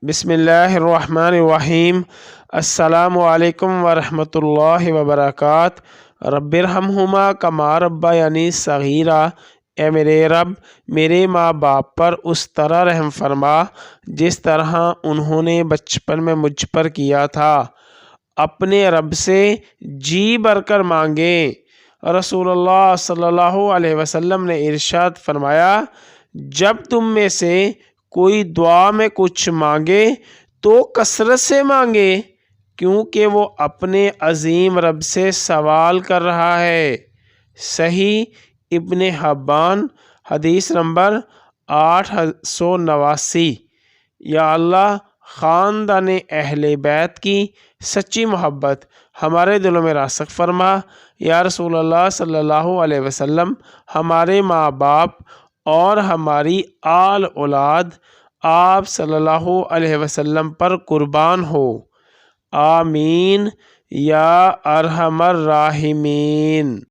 بسم اللہ الرحمن الرحیم۔ السلام علیکم ورحمۃ اللہ وبرکاتہ۔ رب ارحمہما کما ربیانی صغیرا، اے میرے رب میرے ماں باپ پر اس طرح رحم فرما جس طرح انہوں نے بچپن میں مجھ پر کیا تھا۔ اپنے رب سے جی بھر کر مانگیں۔ رسول اللہ صلی اللہ علیہ وسلم نے ارشاد فرمایا، جب تم میں سے کوئی دعا میں کچھ مانگے تو کثرت سے مانگے، کیونکہ وہ اپنے عظیم رب سے سوال کر رہا ہے۔ صحیح ابن حبان، حدیث نمبر 889۔ یا اللہ، خاندان اہل بیت کی سچی محبت ہمارے دلوں میں راسخ فرما۔ یا رسول اللہ صلی اللہ علیہ وسلم، ہمارے ماں باپ اور ہماری آل اولاد آپ صلی اللہ علیہ وسلم پر قربان ہو۔ آمین یا ارحم الراحمین۔